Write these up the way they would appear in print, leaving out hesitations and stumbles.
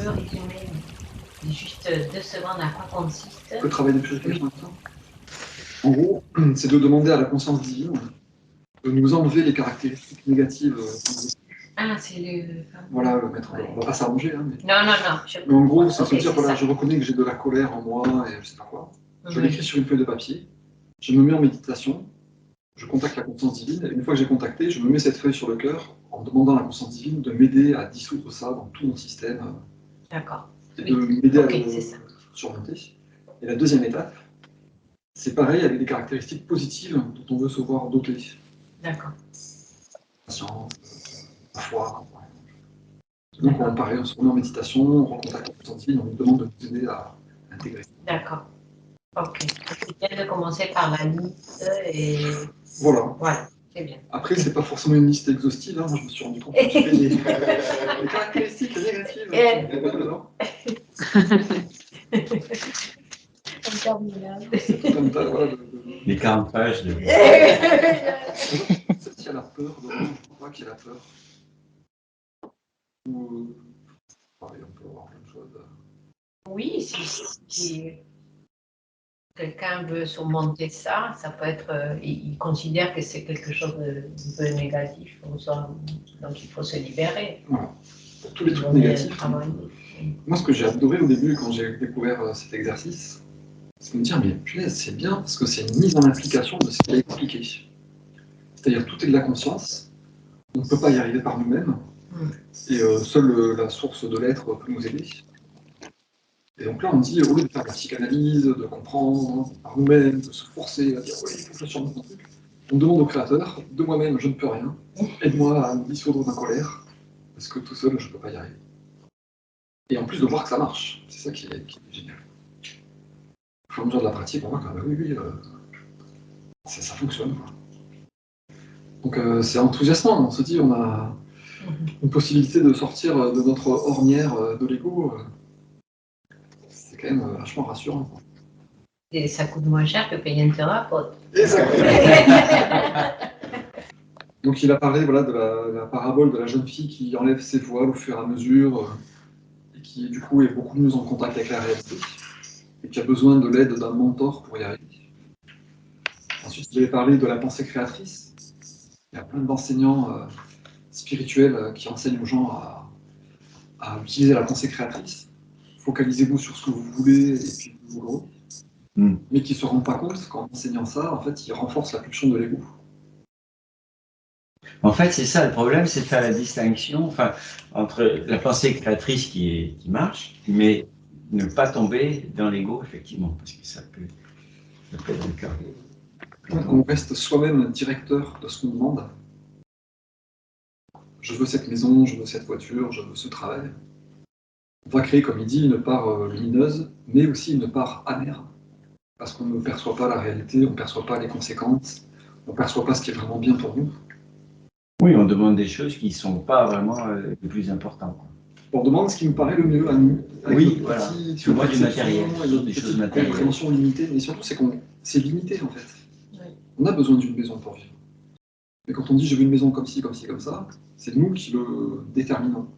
peux résumer juste 2 secondes à quoi consiste? Le travail de purification maintenant. En gros, c'est de demander à la conscience divine de nous enlever les caractéristiques négatives. Ah, c'est le... Voilà, le maître. Ouais. On va pas s'arranger, hein, mais... Non, non, non. Mais en gros, c'est se dire, voilà, ça. je reconnais que j'ai de la colère en moi et je sais pas quoi. Je Oui. l'écris sur une feuille de papier, je me mets en méditation, je contacte la conscience divine, et une fois que j'ai contacté, je me mets cette feuille sur le cœur en demandant à la conscience divine de m'aider à dissoudre ça dans tout mon système. D'accord. Et de m'aider à le c'est ça. surmonter. Et la deuxième étape, c'est pareil avec des caractéristiques positives dont on veut se voir doté. D'accord. Patience, la foi. Donc on se remet en méditation, on recontacte la conscience divine, on lui demande de nous aider à intégrer. D'accord. Ok. C'est bien de commencer par la liste et... Voilà. Voilà, c'est bien. Après, c'est pas forcément une liste exhaustive, hein. Moi je me suis rendu compte que j'ai des caractéristiques négatives. Interminable. C'est tout un tas, voilà, Les 40 pages de... Peut-être qu'il y a la peur, je crois pas qu'il y a la peur. Ou... Pareil, on peut avoir plein de choses. Oui, si quelqu'un veut surmonter ça, ça peut être... il considère que c'est quelque chose de peu négatif, donc il faut se libérer. Voilà. Pour tous les trucs négatifs. Moi, ce que j'ai adoré au début, quand j'ai découvert cet exercice, c'est de me dire, mais punaise, c'est bien, parce que c'est une mise en application de ce qu'il a expliqué. C'est-à-dire, tout est de la conscience, on ne peut pas y arriver par nous-mêmes, et seule la source de l'être peut nous aider. Et donc là, on dit, au lieu de faire de la psychanalyse, de comprendre par nous-mêmes, de se forcer à dire, oui, il faut que je surmonte mon truc, on demande au créateur, de moi-même, je ne peux rien, aide-moi à me dissoudre ma colère, parce que tout seul, je ne peux pas y arriver. Et en plus de voir que ça marche, c'est ça qui est génial. Au fur et à mesure de la pratique, on voit que oui, ça fonctionne. Donc c'est enthousiasmant, on se dit, on a une possibilité de sortir de notre ornière de l'ego. C'est quand même vachement rassurant. Et ça coûte moins cher que payer un thérapeute. Et ça Donc il a parlé voilà, de la parabole de la jeune fille qui enlève ses voiles au fur et à mesure, et qui du coup est beaucoup mieux en contact avec la réalité, et qui a besoin de l'aide d'un mentor pour y arriver. Ensuite, il avait parlé de la pensée créatrice. Il y a plein d'enseignants spirituels qui enseignent aux gens à utiliser la pensée créatrice. Focalisez-vous sur ce que vous voulez et puis vous l'aurez. Mais qui ne se rendent pas compte qu'en enseignant ça, en fait, ils renforcent la pulsion de l'ego. En fait, c'est ça le problème, c'est de faire la distinction entre la pensée créatrice qui marche, mais ne pas tomber dans l'ego, effectivement, parce que ça peut être le cas. On reste soi-même directeur de ce qu'on demande. Je veux cette maison, je veux cette voiture, je veux ce travail. On va créer, comme il dit, une part lumineuse, mais aussi une part amère. Parce qu'on ne perçoit pas la réalité, on ne perçoit pas les conséquences, on ne perçoit pas ce qui est vraiment bien pour nous. Oui, on demande des choses qui ne sont pas vraiment les plus importantes. On demande ce qui nous paraît le mieux à nous. Oui, voilà. Tu vois du matériel, des choses matérielles. Compréhension limitée, mais surtout c'est limité en fait. Oui. On a besoin d'une maison pour vivre. Mais quand on dit je veux une maison comme ci, comme ci, comme ça, c'est nous qui le déterminons.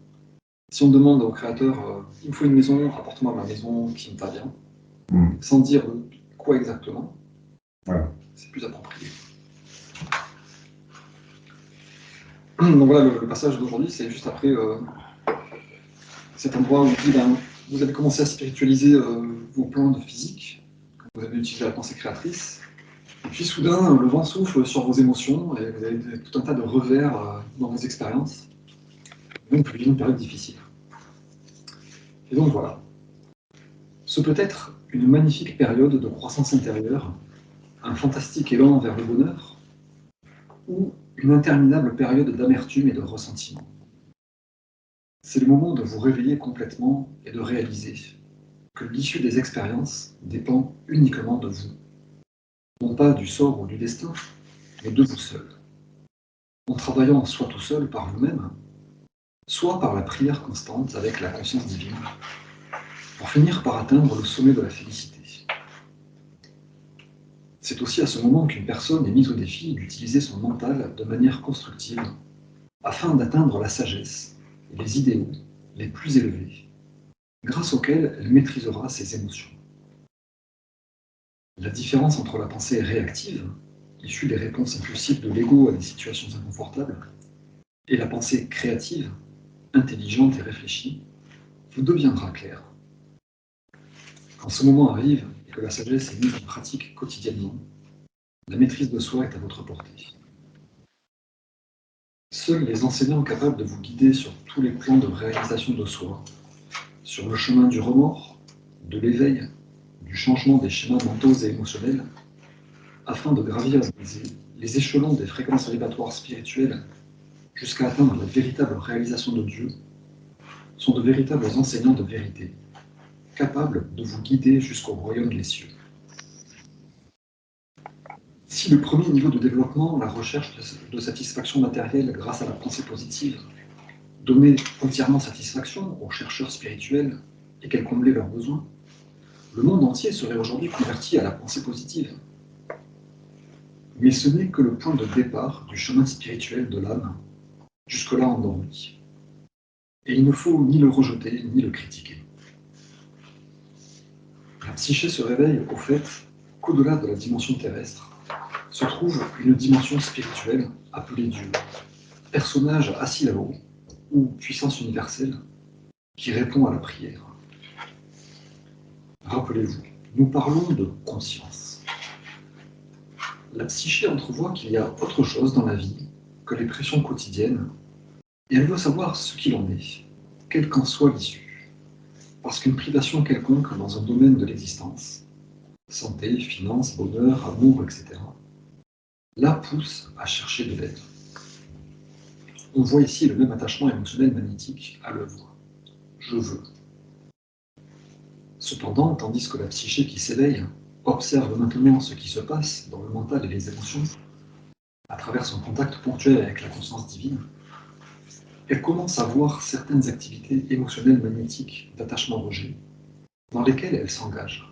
Si on demande au créateur il me faut une maison, rapporte-moi ma maison qui me va bien, sans dire quoi exactement, voilà. C'est plus approprié. Donc voilà, le passage d'aujourd'hui, c'est juste après cet endroit où il dit vous avez commencé à spiritualiser vos plans de physique, vous avez utilisé la pensée créatrice, et puis soudain, le vent souffle sur vos émotions, et vous avez tout un tas de revers dans vos expériences. Donc vous vivez une période difficile. Et donc voilà. Ce peut être une magnifique période de croissance intérieure, un fantastique élan vers le bonheur, ou une interminable période d'amertume et de ressentiment. C'est le moment de vous réveiller complètement et de réaliser que l'issue des expériences dépend uniquement de vous. Non pas du sort ou du destin, mais de vous seul. En travaillant soit tout seul par vous-même, soit par la prière constante avec la conscience divine, pour finir par atteindre le sommet de la félicité. C'est aussi à ce moment qu'une personne est mise au défi d'utiliser son mental de manière constructive afin d'atteindre la sagesse et les idéaux les plus élevés grâce auquel elle maîtrisera ses émotions. La différence entre la pensée réactive, issue des réponses impulsives de l'ego à des situations inconfortables, et la pensée créative, intelligente et réfléchie, vous deviendra claire. Quand ce moment arrive et que la sagesse est mise en pratique quotidiennement, la maîtrise de soi est à votre portée. Seuls les enseignants capables de vous guider sur tous les plans de réalisation de soi, sur le chemin du remords, de l'éveil, du changement des schémas mentaux et émotionnels, afin de gravir les échelons des fréquences vibratoires spirituelles jusqu'à atteindre la véritable réalisation de Dieu, sont de véritables enseignants de vérité, capables de vous guider jusqu'au royaume des cieux. Si le premier niveau de développement, la recherche de satisfaction matérielle grâce à la pensée positive, donnait entièrement satisfaction aux chercheurs spirituels et qu'elle comblait leurs besoins, le monde entier serait aujourd'hui converti à la pensée positive. Mais ce n'est que le point de départ du chemin spirituel de l'âme, jusque-là endormi. Et il ne faut ni le rejeter, ni le critiquer. La psyché se réveille au fait qu'au-delà de la dimension terrestre, se trouve une dimension spirituelle appelée Dieu, personnage assis là-haut, ou puissance universelle, qui répond à la prière. Rappelez-vous, nous parlons de conscience. La psyché entrevoit qu'il y a autre chose dans la vie que les pressions quotidiennes, et elle veut savoir ce qu'il en est, quelle qu'en soit l'issue. Parce qu'une privation quelconque dans un domaine de l'existence, santé, finances, bonheur, amour, etc., la pousse à chercher de l'aide. On voit ici le même attachement émotionnel magnétique à l'œuvre. Je veux. Cependant, tandis que la psyché qui s'éveille observe maintenant ce qui se passe dans le mental et les émotions, à travers son contact ponctuel avec la conscience divine, elle commence à voir certaines activités émotionnelles magnétiques d'attachement-rejet dans lesquelles elle s'engage.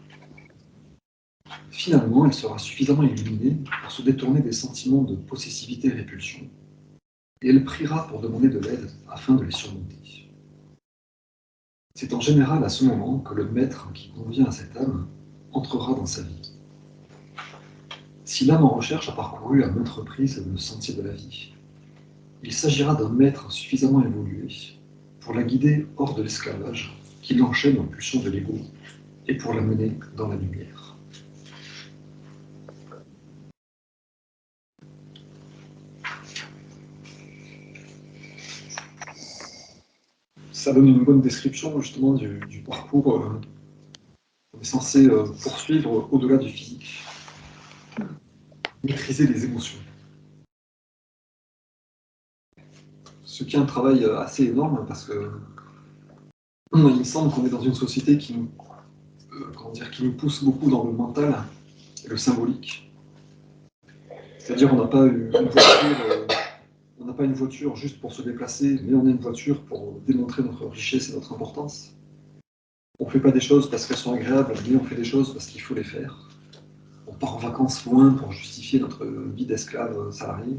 Finalement, elle sera suffisamment illuminée pour se détourner des sentiments de possessivité et répulsion, et elle priera pour demander de l'aide afin de les surmonter. C'est en général à ce moment que le maître qui convient à cette âme entrera dans sa vie. Si l'âme en recherche a parcouru à maintes reprises le sentier de la vie, il s'agira d'un maître suffisamment évolué pour la guider hors de l'esclavage qui l'enchaîne aux pulsions de l'ego et pour la mener dans la lumière. Ça donne une bonne description justement du parcours qu'on est censé poursuivre au-delà du physique. Maîtriser les émotions. Ce qui est un travail assez énorme parce que il me semble qu'on est dans une société qui nous pousse beaucoup dans le mental et le symbolique. C'est-à-dire on n'a pas une voiture juste pour se déplacer, mais on a une voiture pour démontrer notre richesse et notre importance. On ne fait pas des choses parce qu'elles sont agréables, mais on fait des choses parce qu'il faut les faire. On part en vacances loin pour justifier notre vie d'esclave salarié.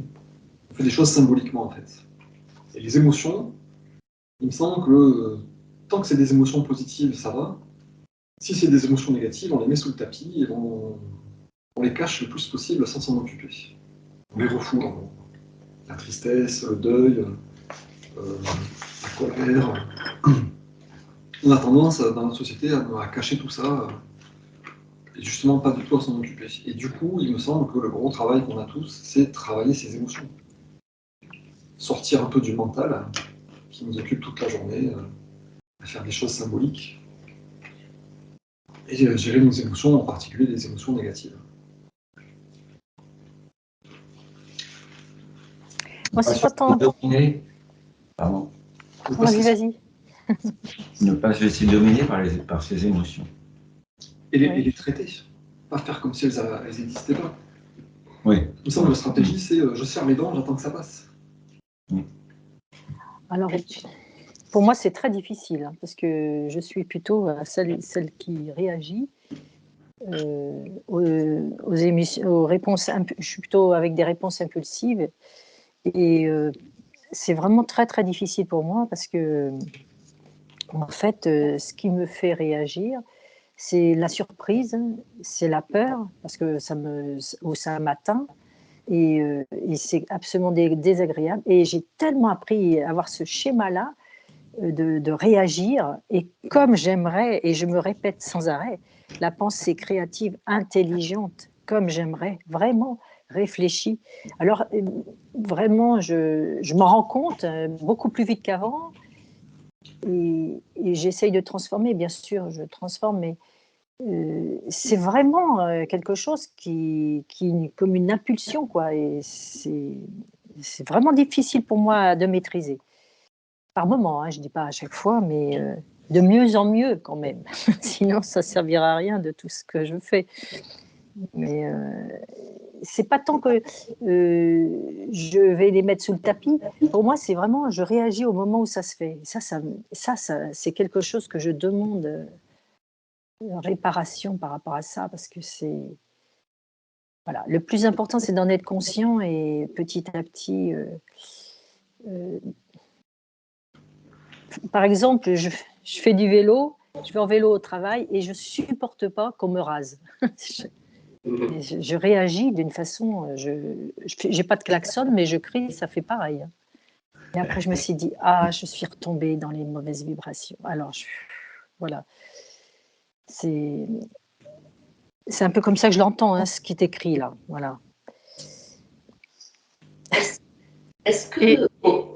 On fait des choses symboliquement en fait. Et les émotions, il me semble que tant que c'est des émotions positives, ça va. Si c'est des émotions négatives, on les met sous le tapis et on les cache le plus possible sans s'en occuper. On les refoule en gros. La tristesse, le deuil, la colère. On a tendance dans notre société à cacher tout ça et justement pas du tout à s'en occuper. Et du coup, il me semble que le gros travail qu'on a tous, c'est travailler ses émotions. Sortir un peu du mental qui nous occupe toute la journée, à faire des choses symboliques et gérer nos émotions, en particulier les émotions négatives. Moi, c'est pas tant. Pardon. Vas-y. Ne pas se laisser dominer par ses émotions. Et les traiter. Pas faire comme si elles n'existaient pas. Oui. Il me semble que la stratégie, c'est je serre mes dents, j'attends que ça passe. Alors, pour moi, c'est très difficile, hein, parce que je suis plutôt celle qui réagit aux réponses. Je suis plutôt avec des réponses impulsives. Et c'est vraiment très, très difficile pour moi, parce que En fait, ce qui me fait réagir, c'est la surprise, c'est la peur, parce que ça m'atteint, et c'est absolument désagréable. Et j'ai tellement appris à avoir ce schéma-là, de réagir, et comme j'aimerais, et je me répète sans arrêt, la pensée créative intelligente, comme j'aimerais, vraiment réfléchie. Alors, vraiment, je m'en rends compte beaucoup plus vite qu'avant, et j'essaye de transformer, bien sûr, je transforme, mais c'est vraiment quelque chose qui comme une impulsion, quoi, et c'est vraiment difficile pour moi de maîtriser. Par moment, hein, je ne dis pas à chaque fois, mais de mieux en mieux quand même. Sinon, ça ne servira à rien de tout ce que je fais. Mais c'est pas tant que je vais les mettre sous le tapis. Pour moi, c'est vraiment, je réagis au moment où ça se fait. Ça c'est quelque chose que je demande réparation par rapport à ça, parce que c'est... Voilà. Le plus important, c'est d'en être conscient, et petit à petit... euh, par exemple, je fais du vélo, je vais en vélo au travail et je ne supporte pas qu'on me rase. je réagis d'une façon, je n'ai pas de klaxon, mais je crie, ça fait pareil. Et après, je me suis dit, je suis retombée dans les mauvaises vibrations. Alors, voilà. C'est un peu comme ça que je l'entends, hein, ce qui est écrit là. Voilà. Est-ce que...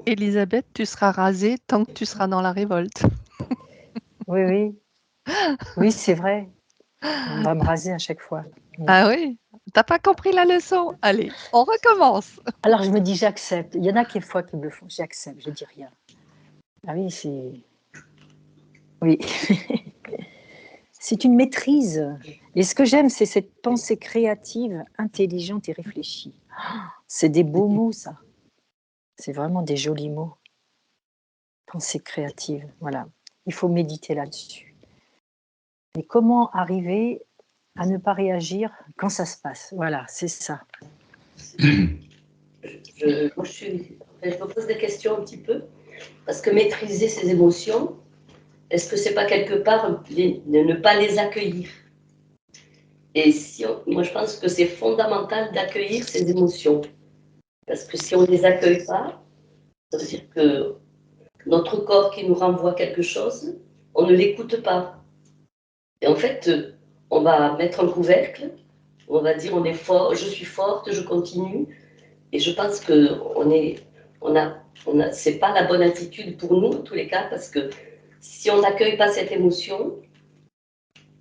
Elisabeth, tu seras rasée tant que tu seras dans la révolte. Oui, oui. Oui, c'est vrai. On va me raser à chaque fois. Ah oui? T'as pas compris la leçon? Allez, on recommence. Alors, je me dis, j'accepte. Il y en a qui fois qui me le font. J'accepte, je dis rien. Ah oui, c'est... Oui. C'est une maîtrise. Et ce que j'aime, c'est cette pensée créative, intelligente et réfléchie. C'est des beaux mots, ça. C'est vraiment des jolis mots. Pensée créative, voilà. Il faut méditer là-dessus. Et comment arriver à ne pas réagir quand ça se passe? Voilà, c'est ça. Je me pose des questions un petit peu, parce que maîtriser ses émotions, est-ce que c'est pas quelque part de ne pas les accueillir? Et moi, je pense que c'est fondamental d'accueillir ses émotions, parce que si on ne les accueille pas, ça veut dire que notre corps qui nous renvoie quelque chose, on ne l'écoute pas. Et en fait, on va mettre un couvercle, on va dire on est fort, je suis forte, je continue. Et je pense que c'est pas la bonne attitude pour nous, en tous les cas, parce que si on n'accueille pas cette émotion,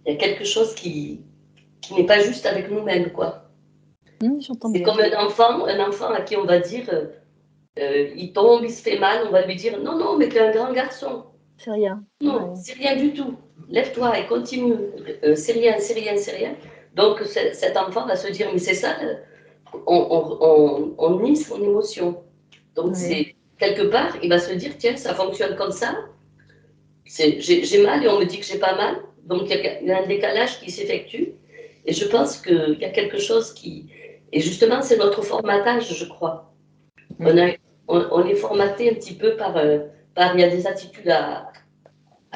il y a quelque chose qui n'est pas juste avec nous-mêmes, quoi. J'entends C'est bien. comme un enfant à qui on va dire, il tombe, il se fait mal, on va lui dire, non, non, mais tu es un grand garçon. C'est rien. Non, Ouais. c'est rien du tout. Lève-toi et continue. C'est rien, c'est rien, c'est rien. Donc cet enfant va se dire, mais c'est ça, on nie son émotion. Donc Oui. c'est quelque part, il va se dire, tiens, ça fonctionne comme ça. J'ai mal et on me dit que j'ai pas mal. Donc il y a un décalage qui s'effectue. Et je pense qu'il y a quelque chose qui... Et justement, c'est notre formatage, je crois. On est formaté un petit peu par... Il y a des attitudes à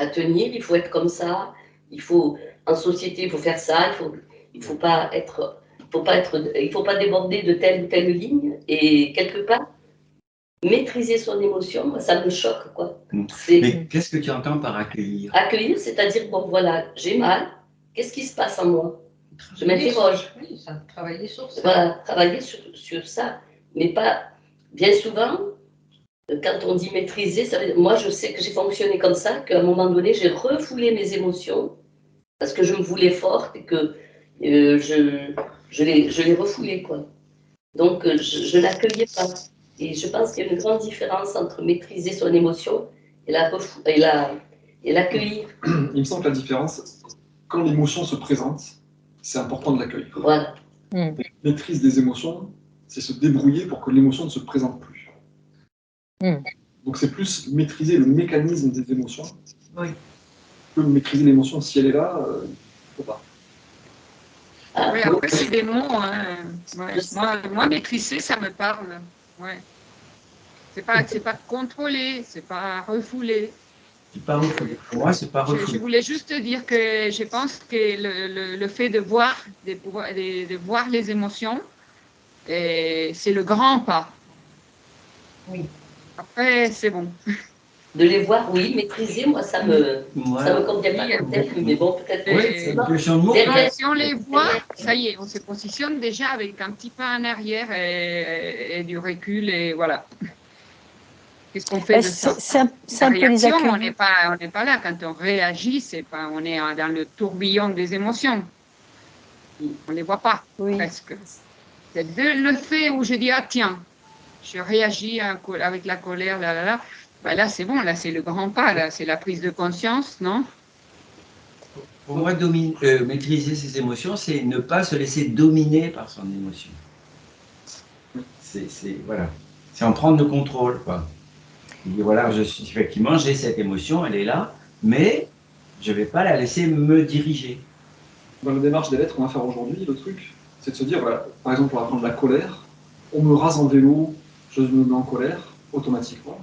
tenir, il faut être comme ça, en société, il faut faire ça, il faut pas déborder de telle ou telle ligne. Et quelque part, maîtriser son émotion, moi, ça me choque, quoi. Mais qu'est-ce que tu entends par accueillir? Accueillir, c'est-à-dire, bon, voilà, j'ai mal, qu'est-ce qui se passe en moi? Je m'interroge. Oui, ça, travailler sur ça. Voilà, travailler sur ça. Mais pas, bien souvent, quand on dit maîtriser, moi, je sais que j'ai fonctionné comme ça, qu'à un moment donné, j'ai refoulé mes émotions parce que je me voulais forte et que je les refoulais, quoi. Donc, je n'accueillais pas. Et je pense qu'il y a une grande différence entre maîtriser son émotion et l'accueillir. Il me semble que la différence, quand l'émotion se présente, c'est important de l'accueillir. Voilà. La maîtrise des émotions, c'est se débrouiller pour que l'émotion ne se présente plus. Donc c'est plus maîtriser le mécanisme des émotions. Oui. Que maîtriser l'émotion, si elle est là, il ne faut pas. Oui, après, c'est des mots. Hein. Ouais. Moi, maîtriser, ça me parle. Ouais. C'est pas contrôler, c'est pas refouler. C'est pas refoulé. Pour moi, c'est pas Je refoulé. voulais juste dire que je pense que le fait de voir, de voir les émotions, c'est le grand pas. Oui. Après, c'est bon. De les voir, oui, maîtriser, moi, ça me convient pas comme terme, mais bon, peut-être Oui, c'est une question de mots. derrière, Si on les voit, ça y est, on se positionne déjà avec un petit pas en arrière et du recul, et voilà. Qu'est-ce qu'on fait de ça? C'est La un peu les réaction, on accueillir. n'est pas là. Quand on réagit, c'est pas, on est dans le tourbillon des émotions. On ne les voit pas, Oui. presque. C'est le fait où je dis, ah tiens, je réagis avec la colère, là. Ben là, c'est bon, là, c'est le grand pas, là, c'est la prise de conscience, non? Pour moi, maîtriser ses émotions, c'est ne pas se laisser dominer par son émotion. Voilà. C'est en prendre le contrôle, quoi. Il dit, voilà, effectivement, j'ai cette émotion, elle est là, mais je ne vais pas la laisser me diriger. Dans la démarche des lettres qu'on va faire aujourd'hui, le truc, c'est de se dire, voilà, par exemple, pour apprendre la colère, on me rase en vélo, je me mets en colère, automatiquement.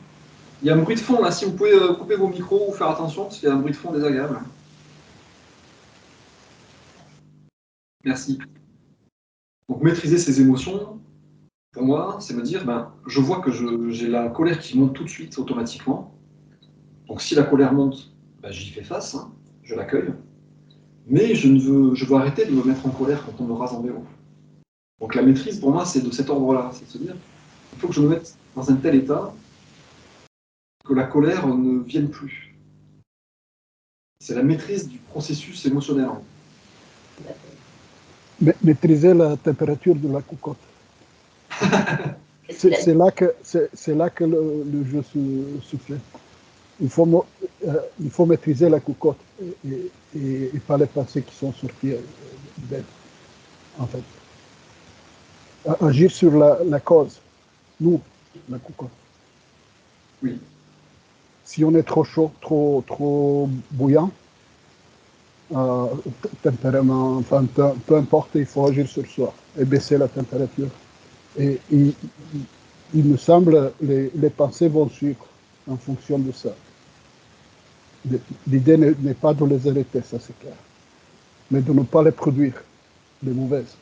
Il y a un bruit de fond, là, si vous pouvez couper vos micros ou faire attention, parce qu'il y a un bruit de fond désagréable. Merci. Donc, maîtriser ses émotions, pour moi, c'est me dire, ben, je vois que j'ai la colère qui monte tout de suite, automatiquement. Donc, si la colère monte, ben, j'y fais face, hein, je l'accueille. Mais je veux arrêter de me mettre en colère quand on me rase en vélo. Donc la maîtrise, pour moi, c'est de cet ordre-là, c'est de se dire, il faut que je me mette dans un tel état que la colère ne vienne plus. C'est la maîtrise du processus émotionnel. Maîtriser la température de la cocotte. C'est là que le jeu se fait. Il faut maîtriser la cocotte et pas les pensées qui sont sorties d'elle, en fait. Agir sur la cause, nous, la cocotte. Oui. Si on est trop chaud, trop bouillant, tempérament, enfin, peu importe, il faut agir sur soi et baisser la température. Et il me semble les pensées vont suivre en fonction de ça. L'idée n'est pas de les arrêter, ça c'est clair, mais de ne pas les produire, les mauvaises.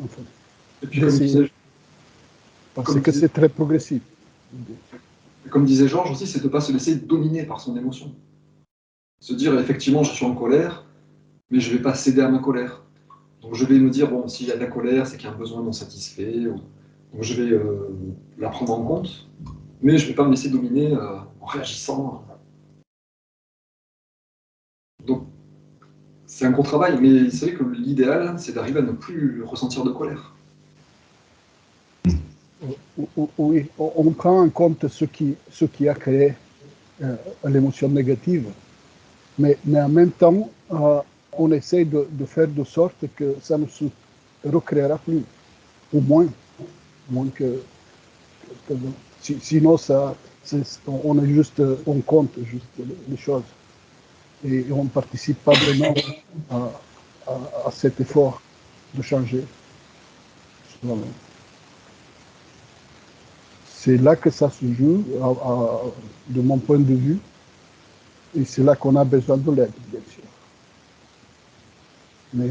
En fait. Et puis, parce que c'est très progressif. Comme disait Georges aussi, c'est de ne pas se laisser dominer par son émotion. Se dire, effectivement, je suis en colère, mais je ne vais pas céder à ma colère. Donc je vais me dire, bon, s'il y a de la colère, c'est qu'il y a un besoin non satisfait. Donc je vais la prendre en compte, mais je ne vais pas me laisser dominer en réagissant. Donc c'est un gros travail, mais c'est vrai que l'idéal, c'est d'arriver à ne plus ressentir de colère. Oui, on prend en compte ce qui a créé l'émotion négative, mais en même temps, on essaie de faire de sorte que ça ne se recréera plus, au moins que sinon on compte juste les choses et on ne participe pas vraiment à cet effort de changer. C'est là que ça se joue, de mon point de vue, et c'est là qu'on a besoin de l'aide, bien sûr. Mais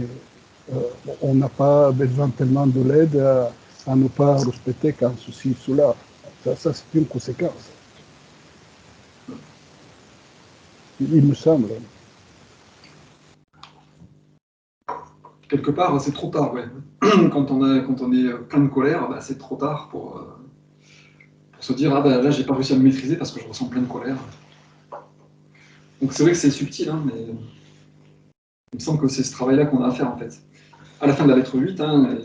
on n'a pas besoin tellement de l'aide à ne pas respecter quand ceci, cela. Ça c'est une conséquence. Il me semble. Quelque part, c'est trop tard, ouais. Quand on est plein de colère, bah, c'est trop tard pour se dire, ah ben là, j'ai pas réussi à me maîtriser parce que je ressens plein de colère. Donc c'est vrai que c'est subtil, hein, mais il me semble que c'est ce travail-là qu'on a à faire, en fait. À la fin de la lettre 8, hein,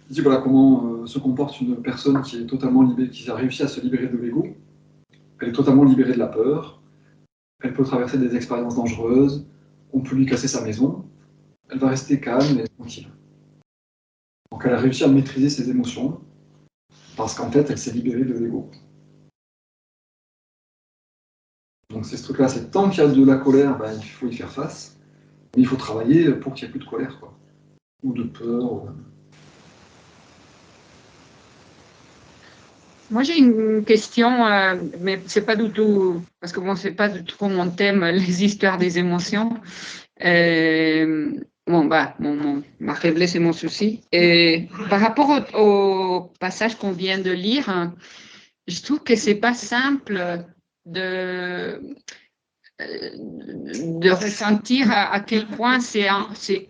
il dit voilà comment se comporte une personne qui est totalement libérée, qui a réussi à se libérer de l'ego. Elle est totalement libérée de la peur. Elle peut traverser des expériences dangereuses. On peut lui casser sa maison. Elle va rester calme et tranquille. Donc elle a réussi à maîtriser ses émotions parce qu'en fait, elle s'est libérée de l'ego. Donc c'est ce truc-là, c'est tant qu'il y a de la colère, ben, il faut y faire face. Mais il faut travailler pour qu'il n'y ait plus de colère, quoi. Ou de peur. Moi, j'ai une question, mais c'est pas du tout, parce que bon, c'est pas du tout mon thème, les histoires des émotions. Bon, bah, ma faiblesse c'est mon souci. Et par rapport au passage qu'on vient de lire, hein, je trouve que c'est pas simple de ressentir à quel point c'est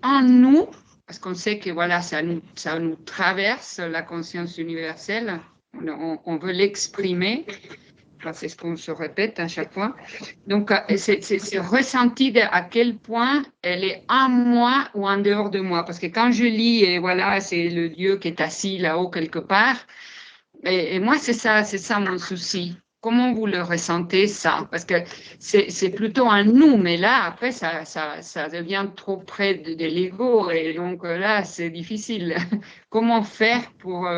en nous, parce qu'on sait que voilà, ça nous traverse la conscience universelle, on veut l'exprimer, enfin, c'est ce qu'on se répète à chaque fois. Donc, c'est ressenti à quel point elle est en moi ou en dehors de moi, parce que quand je lis, et voilà, c'est le Dieu qui est assis là-haut quelque part, et moi, c'est ça mon souci. Comment vous le ressentez, ça? Parce que c'est plutôt un nous, mais là, après, ça devient trop près de l'ego, et donc là, c'est difficile. Comment faire pour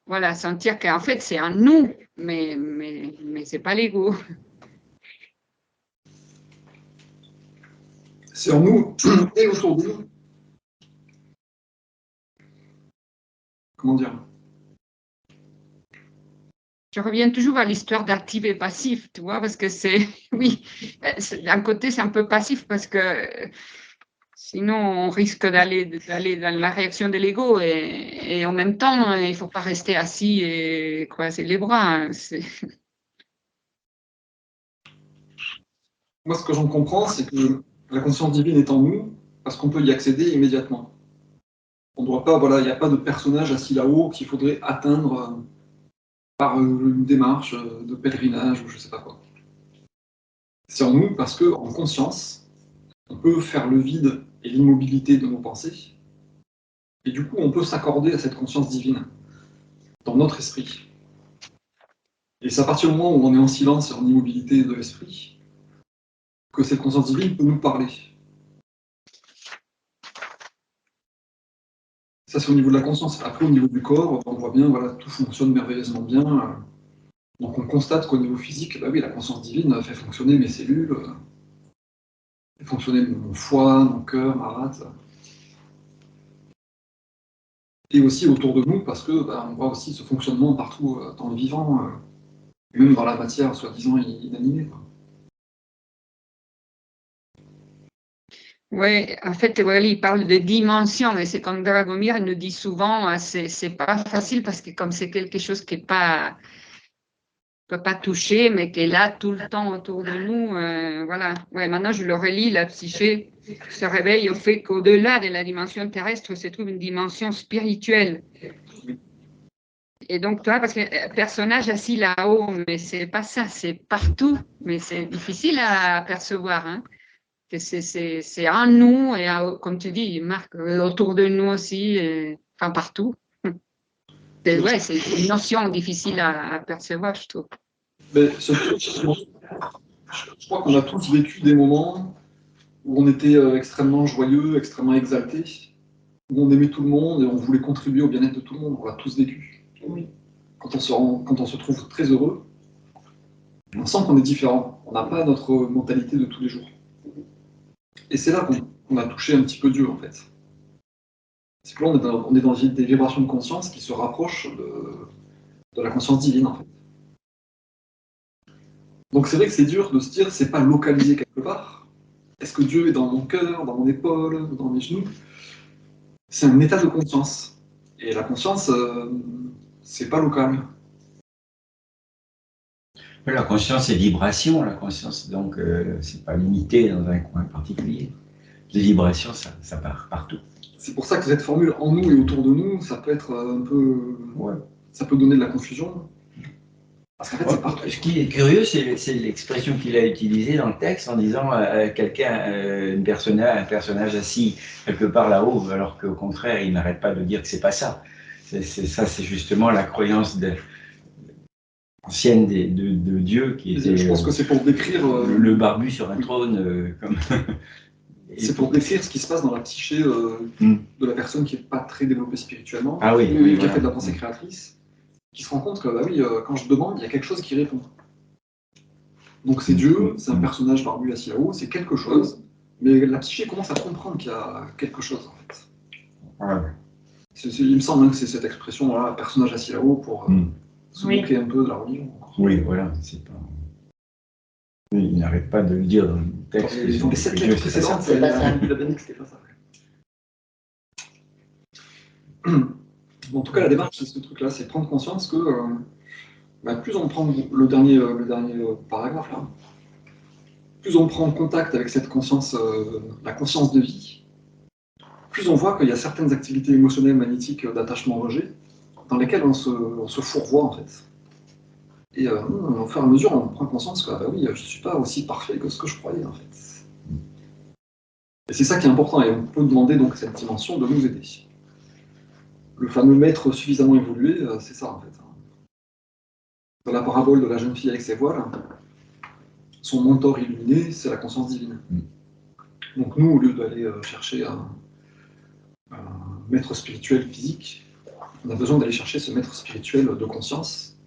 voilà, sentir qu'en fait, c'est un nous, mais c'est pas l'ego. C'est en nous et autour de nous. Comment dire? Je reviens toujours à l'histoire d'actif et passif, tu vois, parce que c'est, oui, d'un côté, c'est un peu passif parce que sinon, on risque d'aller dans la réaction de l'ego et en même temps, il ne faut pas rester assis et croiser les bras. Moi, ce que j'en comprends, c'est que la conscience divine est en nous parce qu'on peut y accéder immédiatement. On ne doit pas, voilà, il n'y a pas de personnage assis là-haut qu'il faudrait atteindre par une démarche de pèlerinage ou je ne sais pas quoi. C'est en nous parce qu'en conscience, on peut faire le vide et l'immobilité de nos pensées, et du coup, on peut s'accorder à cette conscience divine dans notre esprit. Et c'est à partir du moment où on est en silence et en immobilité de l'esprit que cette conscience divine peut nous parler. Ça, c'est au niveau de la conscience. Après, au niveau du corps, on voit bien, voilà, tout fonctionne merveilleusement bien. Donc, on constate qu'au niveau physique, bah oui, la conscience divine fait fonctionner mes cellules, fait fonctionner mon foie, mon cœur, ma rate. Et aussi autour de nous, parce que bah, on voit aussi ce fonctionnement partout dans le vivant, même dans la matière soi-disant inanimée, quoi. Oui, en fait, voilà, il parle de dimension, mais c'est comme Dragomir nous dit souvent, c'est pas facile parce que comme c'est quelque chose qui est pas peut pas toucher, mais qui est là tout le temps autour de nous. Voilà. Ouais, maintenant, je le relis, la psyché se réveille au fait qu'au-delà de la dimension terrestre se trouve une dimension spirituelle. Et donc, toi, parce que personnage assis là-haut, mais c'est pas ça, c'est partout, mais c'est difficile à percevoir. Hein. Que c'est en nous, et comme tu dis, Marc, autour de nous aussi, enfin partout. Ouais, c'est une notion difficile à percevoir, je trouve. Mais je crois qu'on a tous vécu des moments où on était extrêmement joyeux, extrêmement exalté, où on aimait tout le monde et on voulait contribuer au bien-être de tout le monde. On l'a tous vécu. Oui. Quand on se trouve très heureux, on sent qu'on est différent. On n'a pas notre mentalité de tous les jours. Et c'est là qu'on a touché un petit peu Dieu, en fait. C'est que là, on est dans des vibrations de conscience qui se rapprochent de la conscience divine, en fait. Donc c'est vrai que c'est dur de se dire, c'est pas localisé quelque part. Est-ce que Dieu est dans mon cœur, dans mon épaule, dans mes genoux? C'est un état de conscience. Et la conscience, c'est pas local. La conscience, c'est vibration, la conscience, donc c'est pas limité dans un coin particulier. Les vibrations, ça part partout. C'est pour ça que cette formule en nous et autour de nous, ça peut être un peu... Ouais. Ça peut donner de la confusion. Parce qu'en fait, c'est partout. Ce qui est curieux, c'est l'expression qu'il a utilisée dans le texte en disant quelqu'un, un personnage assis quelque part là-haut, alors qu'au contraire, il n'arrête pas de dire que c'est pas ça. C'est justement la croyance ancienne de Dieu qui était. Je pense que c'est pour décrire le barbu sur un trône. Comme c'est pour décrire ce qui se passe dans la psyché de la personne qui n'est pas très développée spirituellement, qui a fait de la pensée créatrice, qui se rend compte que bah oui, quand je demande, il y a quelque chose qui répond. Donc c'est Dieu, c'est un personnage barbu assis là-haut, c'est quelque chose, mais la psyché commence à comprendre qu'il y a quelque chose en fait. Ouais. Il me semble que c'est cette expression-là, personnage assis là-haut, pour se Oui. moquer un peu de la religion. Oui, voilà, c'est pas... Oui, il n'arrête pas de le dire dans le texte. Dans les 7 que lettres Dieu, c'est pas ça. précédentes, c'est pas ça. il a bien dit que c'était pas ça. En tout cas, la démarche, c'est ce truc-là, c'est prendre conscience que plus on prend le dernier paragraphe là, plus on prend contact avec cette conscience, la conscience de vie, plus on voit qu'il y a certaines activités émotionnelles, magnétiques, d'attachement-rejet, dans lesquelles on se fourvoie en fait. Et au fur et à mesure, on prend conscience que bah oui, je ne suis pas aussi parfait que ce que je croyais en fait. Et c'est ça qui est important, et on peut demander donc à cette dimension de nous aider. Le fameux maître suffisamment évolué, c'est ça en fait. Dans la parabole de la jeune fille avec ses voiles, son mentor illuminé, c'est la conscience divine. Donc nous, au lieu d'aller chercher un maître spirituel physique, on a besoin d'aller chercher ce maître spirituel de conscience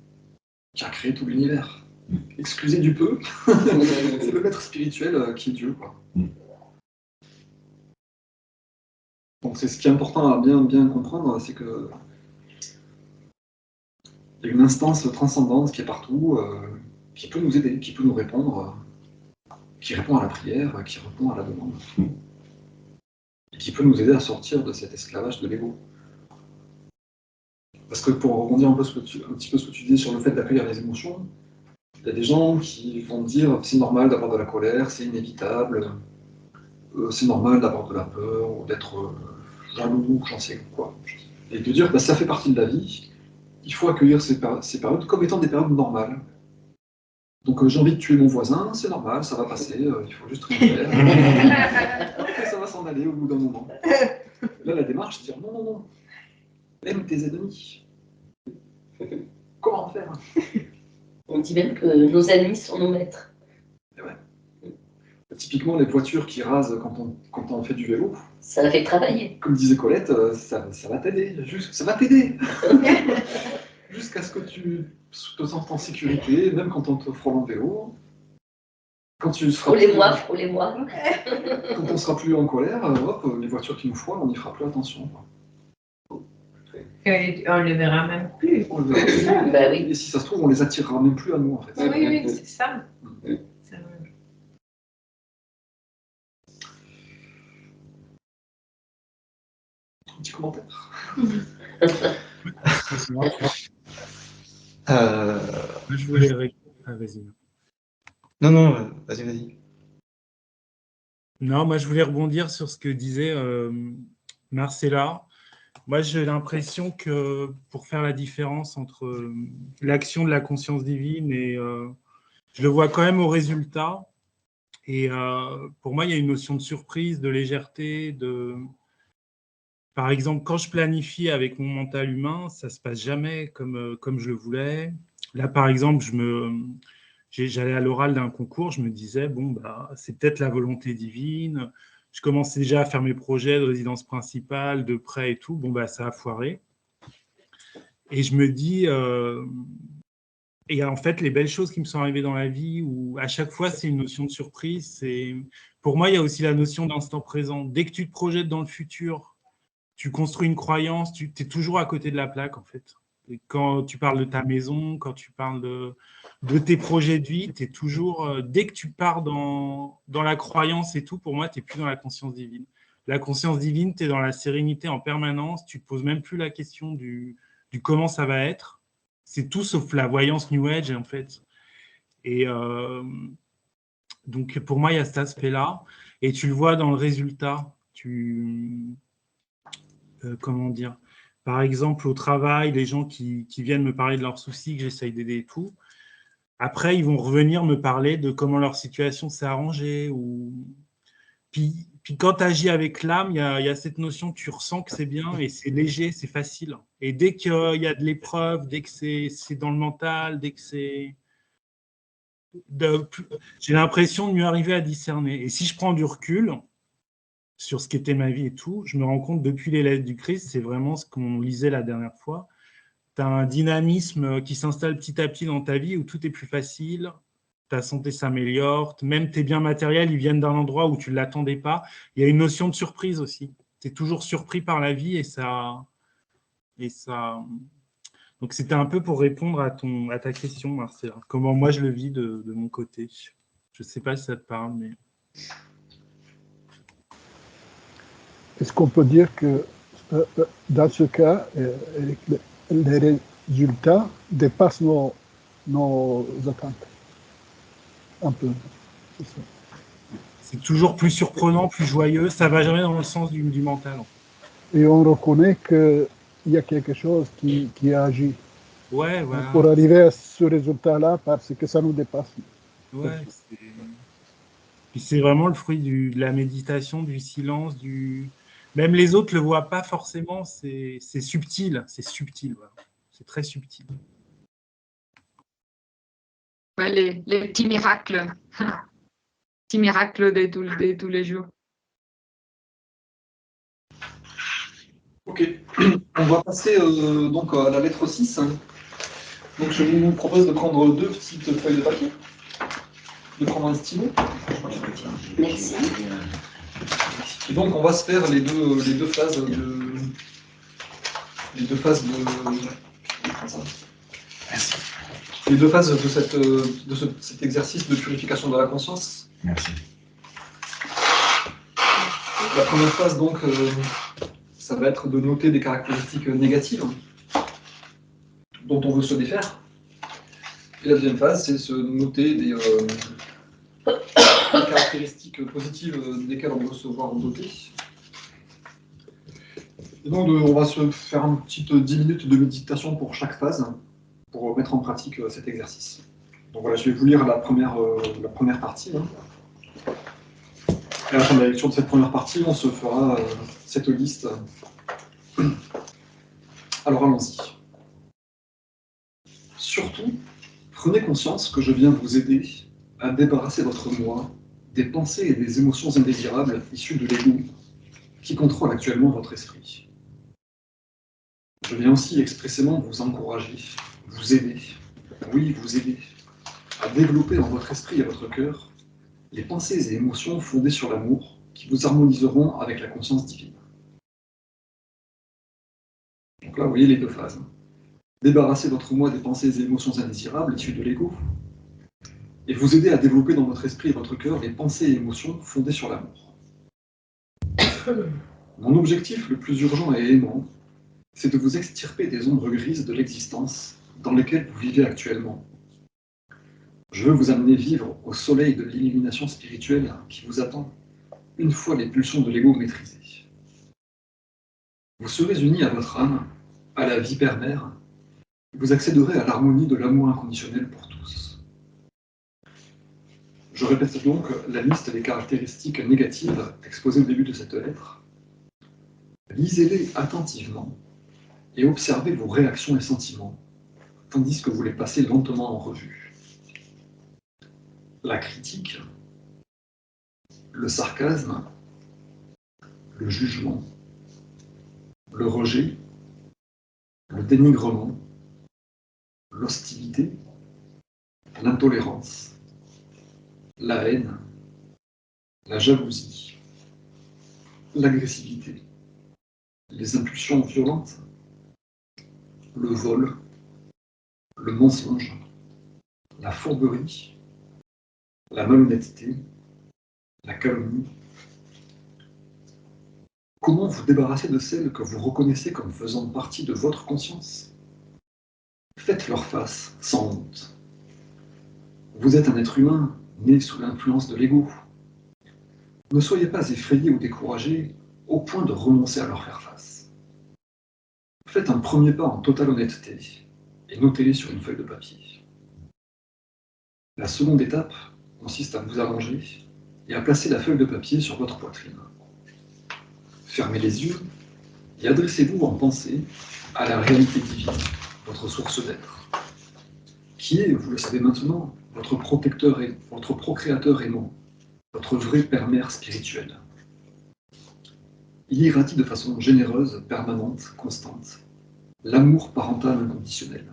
qui a créé tout l'univers. Excusez du peu, c'est le maître spirituel qui est Dieu, quoi. Donc c'est ce qui est important à bien comprendre, c'est que il y a une instance transcendante qui est partout, qui peut nous aider, qui peut nous répondre, qui répond à la prière, qui répond à la demande, et qui peut nous aider à sortir de cet esclavage de l'ego. Parce que pour rebondir un petit peu ce que tu dis sur le fait d'accueillir les émotions, il y a des gens qui vont dire c'est normal d'avoir de la colère, c'est inévitable, c'est normal d'avoir de la peur, ou d'être jaloux, j'en sais quoi. Et de dire ça fait partie de la vie, il faut accueillir ces périodes comme étant des périodes normales. Donc j'ai envie de tuer mon voisin, c'est normal, ça va passer, il faut juste rien faire. Ça va s'en aller au bout d'un moment. Là, la démarche, c'est de dire non, aime tes ennemis. Comment faire? On dit même que nos ennemis sont nos maîtres. Et ouais. Typiquement, les voitures qui rasent quand on fait du vélo. Ça fait travailler. Comme disait Colette, ça va t'aider. Ça va t'aider. Jusqu'à ce que tu te sentes en sécurité, même quand on te frôle en vélo. Quand tu seras Frôlez-moi. Quand on sera plus en colère, hop, les voitures qui nous frôlent, on n'y fera plus attention. On ne les verra même plus. On le verra plus. Bah oui. Et si ça se trouve, on les attirera même plus à nous, en fait. Oui, c'est ça. Un petit commentaire. Je voulais... vas-y. Non, vas-y. Non, moi, je voulais rebondir sur ce que disait Marcella. Moi, j'ai l'impression que pour faire la différence entre l'action de la conscience divine et je le vois quand même au résultat. Et pour moi, il y a une notion de surprise, de légèreté. Par exemple, quand je planifie avec mon mental humain, ça ne se passe jamais comme je le voulais. Là, par exemple, j'allais à l'oral d'un concours, je me disais, c'est peut-être la volonté divine. Je commençais déjà à faire mes projets de résidence principale, de prêt et tout. Ça a foiré. Et je me dis, et en fait, les belles choses qui me sont arrivées dans la vie, où à chaque fois, c'est une notion de surprise. Pour moi, il y a aussi la notion d'instant présent. Dès que tu te projettes dans le futur, tu construis une croyance, tu es toujours à côté de la plaque, en fait. Et quand tu parles de ta maison, quand tu parles de tes projets de vie, tu es toujours... dès que tu pars dans la croyance et tout, pour moi, tu n'es plus dans la conscience divine. La conscience divine, tu es dans la sérénité en permanence, tu ne te poses même plus la question du comment ça va être. C'est tout sauf la voyance New Age, en fait. Et donc, pour moi, il y a cet aspect-là. Et tu le vois dans le résultat. Comment dire, par exemple, au travail, les gens qui viennent me parler de leurs soucis, que j'essaye d'aider et tout, après, ils vont revenir me parler de comment leur situation s'est arrangée. Puis quand tu agis avec l'âme, il y a cette notion que tu ressens que c'est bien et c'est léger, c'est facile. Et dès qu'il y a de l'épreuve, dès que c'est dans le mental, dès que c'est... J'ai l'impression de mieux arriver à discerner. Et si je prends du recul sur ce qu'était ma vie et tout, je me rends compte depuis les lettres du Christ, c'est vraiment ce qu'on lisait la dernière fois. Tu as un dynamisme qui s'installe petit à petit dans ta vie où tout est plus facile, ta santé s'améliore, même tes biens matériels, ils viennent d'un endroit où tu ne l'attendais pas. Il y a une notion de surprise aussi. Tu es toujours surpris par la vie et ça Donc, c'était un peu pour répondre à ta question, Marcel. Comment moi, je le vis de mon côté. Je ne sais pas si ça te parle, mais... Est-ce qu'on peut dire que dans ce cas, les résultats dépassent nos attentes? Un peu. C'est ça. C'est toujours plus surprenant, plus joyeux. Ça ne va jamais dans le sens du mental. En fait. Et on reconnaît qu'il y a quelque chose qui agit. Ouais, voilà. Pour arriver à ce résultat-là, parce que ça nous dépasse. Ouais, puis c'est vraiment le fruit de la méditation, du silence, Même les autres ne le voient pas forcément, c'est subtil, voilà. C'est très subtil. Ouais, les petits miracles. Petits miracles de tous les jours. Ok, on va passer donc à la lettre 6. Donc je vous propose de prendre 2 petites feuilles de papier, de prendre un stylo. Merci. Et donc on va se faire les deux phases de... Les deux phases de cet exercice de purification de la conscience. Merci. La première phase, donc, ça va être de noter des caractéristiques négatives dont on veut se défaire. Et la deuxième phase, c'est se noter des caractéristiques positives desquelles on veut se voir doté. Et donc, on va se faire une petite 10 minutes de méditation pour chaque phase, pour mettre en pratique cet exercice. Donc voilà, je vais vous lire la première partie. Et à la fin de la lecture de cette première partie, on se fera cette liste. Alors allons-y. Surtout, prenez conscience que je viens vous aider à débarrasser votre moi des pensées et des émotions indésirables issues de l'ego qui contrôlent actuellement votre esprit. Je viens aussi expressément vous encourager, vous aider, oui, vous aider, à développer dans votre esprit et votre cœur les pensées et émotions fondées sur l'amour qui vous harmoniseront avec la conscience divine. Donc là, vous voyez les deux phases. Débarrasser votre moi des pensées et émotions indésirables issues de l'ego et vous aider à développer dans votre esprit et votre cœur les pensées et émotions fondées sur l'amour. Mon objectif le plus urgent et aimant, c'est de vous extirper des ombres grises de l'existence dans lesquelles vous vivez actuellement. Je veux vous amener vivre au soleil de l'illumination spirituelle qui vous attend, une fois les pulsions de l'ego maîtrisées. Vous serez unis à votre âme, à la vie père-mère, et vous accéderez à l'harmonie de l'amour inconditionnel pour tous. Je répète donc la liste des caractéristiques négatives exposées au début de cette lettre. Lisez-les attentivement et observez vos réactions et sentiments, tandis que vous les passez lentement en revue. La critique, le sarcasme, le jugement, le rejet, le dénigrement, l'hostilité, l'intolérance, la haine, la jalousie, l'agressivité, les impulsions violentes, le vol, le mensonge, la fourberie, la malhonnêteté, la calomnie. Comment vous débarrasser de celles que vous reconnaissez comme faisant partie de votre conscience? Faites leur face sans honte. Vous êtes un être humain né sous l'influence de l'ego. Ne soyez pas effrayés ou découragés au point de renoncer à leur faire face. Faites un premier pas en totale honnêteté et notez-les sur une feuille de papier. La seconde étape consiste à vous allonger et à placer la feuille de papier sur votre poitrine. Fermez les yeux et adressez-vous en pensée à la réalité divine, votre source d'être, qui est, vous le savez maintenant, votre protecteur et votre procréateur aimant, votre vrai père-mère spirituel. Il irradie de façon généreuse, permanente, constante, l'amour parental inconditionnel.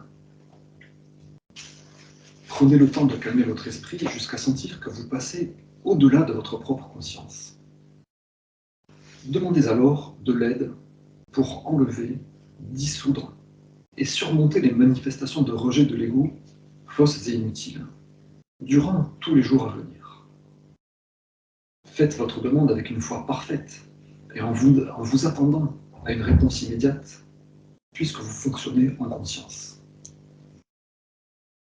Prenez le temps de calmer votre esprit jusqu'à sentir que vous passez au-delà de votre propre conscience. Demandez alors de l'aide pour enlever, dissoudre et surmonter les manifestations de rejet de l'ego, fausses et inutiles, durant tous les jours à venir. Faites votre demande avec une foi parfaite et en vous attendant à une réponse immédiate, puisque vous fonctionnez en conscience.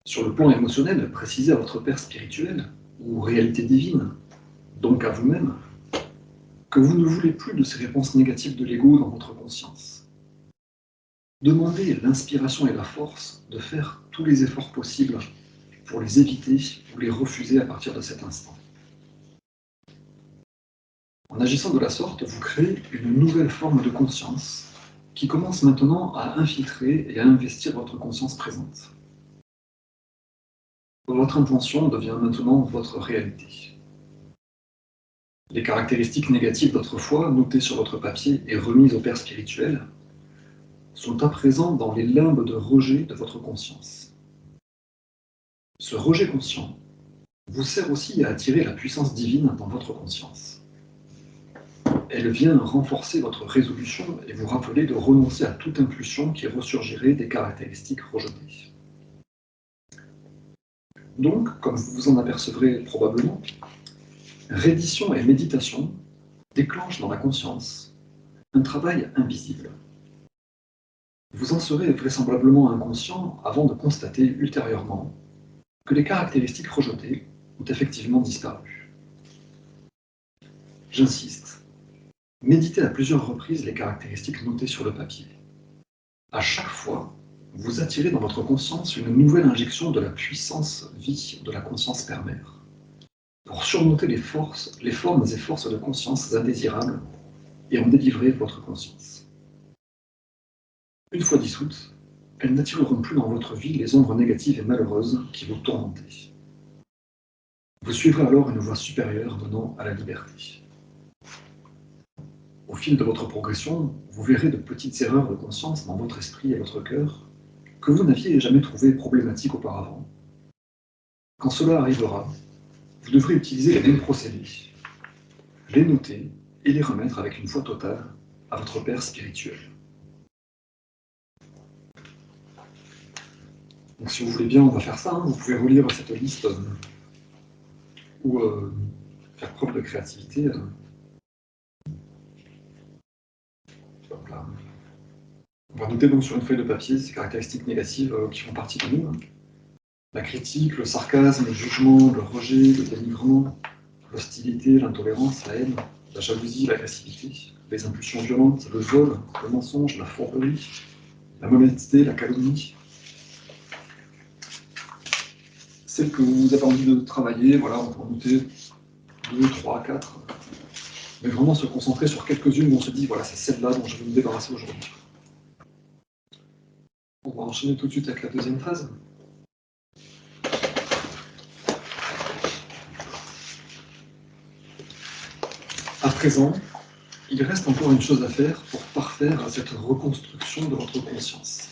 Sur le plan émotionnel, précisez à votre père spirituel ou réalité divine, donc à vous-même, que vous ne voulez plus de ces réponses négatives de l'ego dans votre conscience. Demandez l'inspiration et la force de faire tous les efforts possibles pour les éviter ou les refuser à partir de cet instant. En agissant de la sorte, vous créez une nouvelle forme de conscience qui commence maintenant à infiltrer et à investir votre conscience présente. Votre intention devient maintenant votre réalité. Les caractéristiques négatives d'autrefois, notées sur votre papier et remises au Père spirituel, sont à présent dans les limbes de rejet de votre conscience. Ce rejet conscient vous sert aussi à attirer la puissance divine dans votre conscience. Elle vient renforcer votre résolution et vous rappeler de renoncer à toute impulsion qui ressurgirait des caractéristiques rejetées. Donc, comme vous vous en apercevrez probablement, reddition et méditation déclenchent dans la conscience un travail invisible. Vous en serez vraisemblablement inconscient avant de constater ultérieurement que les caractéristiques rejetées ont effectivement disparu. J'insiste, méditez à plusieurs reprises les caractéristiques notées sur le papier. À chaque fois, vous attirez dans votre conscience une nouvelle injection de la puissance vie de la conscience père-mère, pour surmonter les formes et forces de conscience indésirables et en délivrer votre conscience. Une fois dissoutes, elles n'attireront plus dans votre vie les ombres négatives et malheureuses qui vous tourmentez. Vous suivrez alors une voie supérieure menant à la liberté. Au fil de votre progression, vous verrez de petites erreurs de conscience dans votre esprit et votre cœur que vous n'aviez jamais trouvées problématiques auparavant. Quand cela arrivera, vous devrez utiliser les mêmes procédés, les noter et les remettre avec une foi totale à votre Père spirituel. Donc si vous voulez bien, on va faire ça. Vous pouvez relire cette liste ou faire preuve de créativité. Là. On va noter donc sur une feuille de papier ces caractéristiques négatives qui font partie de nous. La critique, le sarcasme, le jugement, le rejet, le dénigrement, l'hostilité, l'intolérance, la haine, la jalousie, l'agressivité, les impulsions violentes, le vol, le mensonge, la fourberie, la malhonnêteté, la calomnie. Celles que vous avez envie de travailler, voilà, on peut en noter 2, 3, 4. Mais vraiment se concentrer sur quelques-unes où on se dit, voilà, c'est celle-là dont je vais me débarrasser aujourd'hui. On va enchaîner tout de suite avec la deuxième phase. À présent, il reste encore une chose à faire pour parfaire cette reconstruction de votre conscience.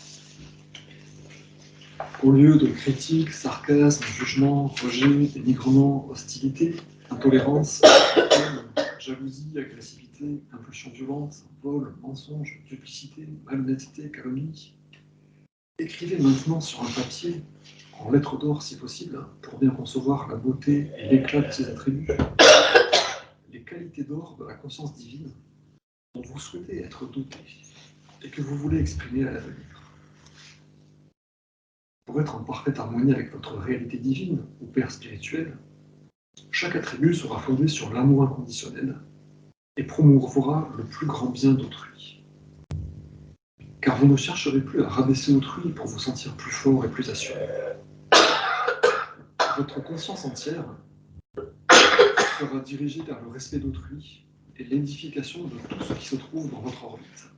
Au lieu de critiques, sarcasme, jugement, rejet, dénigrement, hostilité, intolérance, haine, jalousie, agressivité, impulsion violente, vol, mensonge, duplicité, malhonnêteté, calomnie, écrivez maintenant sur un papier, en lettres d'or si possible, pour bien concevoir la beauté et l'éclat de ces attributs, les qualités d'or de la conscience divine dont vous souhaitez être doté et que vous voulez exprimer à l'avenir. Pour être en parfaite harmonie avec votre réalité divine ou Père spirituel, chaque attribut sera fondé sur l'amour inconditionnel et promouvera le plus grand bien d'autrui. Car vous ne chercherez plus à rabaisser autrui pour vous sentir plus fort et plus assuré. Votre conscience entière sera dirigée vers le respect d'autrui et l'édification de tout ce qui se trouve dans votre orbite.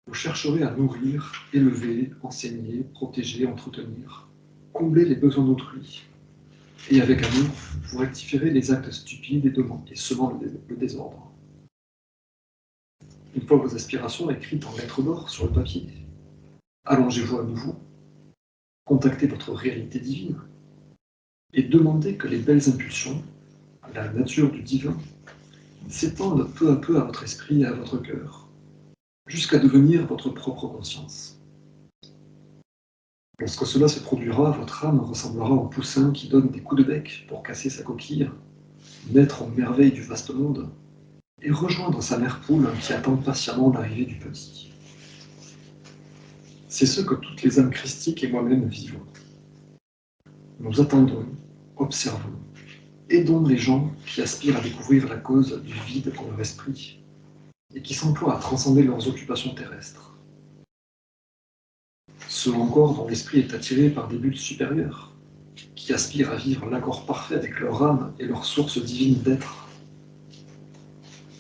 Vous chercherez à nourrir, élever, enseigner, protéger, entretenir, combler les besoins d'autrui, et avec amour, vous rectifierez les actes stupides et semant le désordre. Une fois vos aspirations écrites en lettres d'or sur le papier, allongez-vous à nouveau, contactez votre réalité divine, et demandez que les belles impulsions, la nature du divin, s'étendent peu à peu à votre esprit et à votre cœur, jusqu'à devenir votre propre conscience. Lorsque cela se produira, votre âme ressemblera au poussin qui donne des coups de bec pour casser sa coquille, naître aux merveilles du vaste monde, et rejoindre sa mère poule qui attend patiemment l'arrivée du petit. C'est ce que toutes les âmes christiques et moi-même vivons. Nous attendons, observons, aidons les gens qui aspirent à découvrir la cause du vide dans leur esprit et qui s'emploient à transcender leurs occupations terrestres. Ceux encore dont l'esprit est attiré par des buts supérieurs, qui aspirent à vivre l'accord parfait avec leur âme et leur source divine d'être.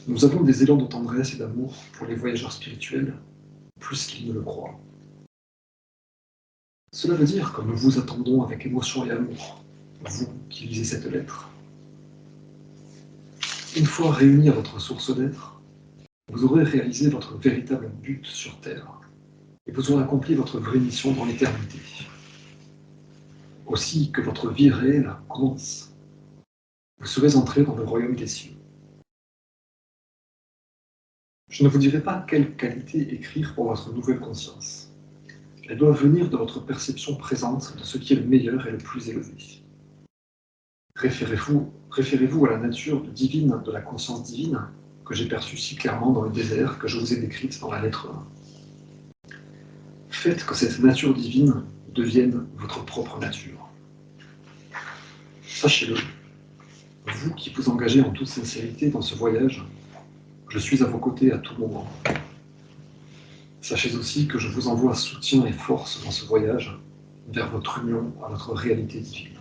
Nous avons des élans de tendresse et d'amour pour les voyageurs spirituels, plus qu'ils ne le croient. Cela veut dire que nous vous attendons avec émotion et amour, vous qui lisez cette lettre. Une fois réunis à votre source d'être, vous aurez réalisé votre véritable but sur Terre, et vous aurez accompli votre vraie mission dans l'éternité. Aussi que votre vie réelle commence. Vous serez entré dans le royaume des cieux. Je ne vous dirai pas quelle qualité écrire pour votre nouvelle conscience. Elle doit venir de votre perception présente de ce qui est le meilleur et le plus élevé. Référez-vous à la nature divine de la conscience divine que j'ai perçue si clairement dans le désert que je vous ai décrite dans la lettre 1. Faites que cette nature divine devienne votre propre nature. Sachez-le, vous qui vous engagez en toute sincérité dans ce voyage, je suis à vos côtés à tout moment. Sachez aussi que je vous envoie soutien et force dans ce voyage vers votre union à votre réalité divine.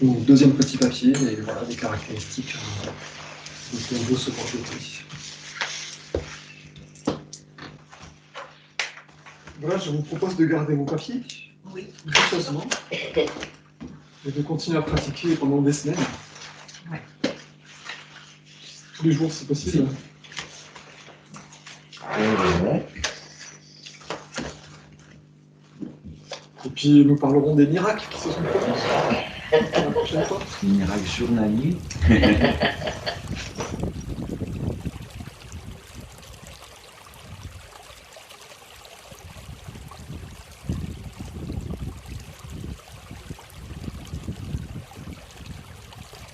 Donc, deuxième petit papier, et voilà les caractéristiques dont on veut se comporter. Voilà, je vous propose de garder vos papiers, Oui. gracieusement, et de continuer à pratiquer pendant des semaines. Ouais. Tous les jours, c'est possible. Et puis, nous parlerons des miracles qui se sont produits la prochaine fois. Miracle journalier.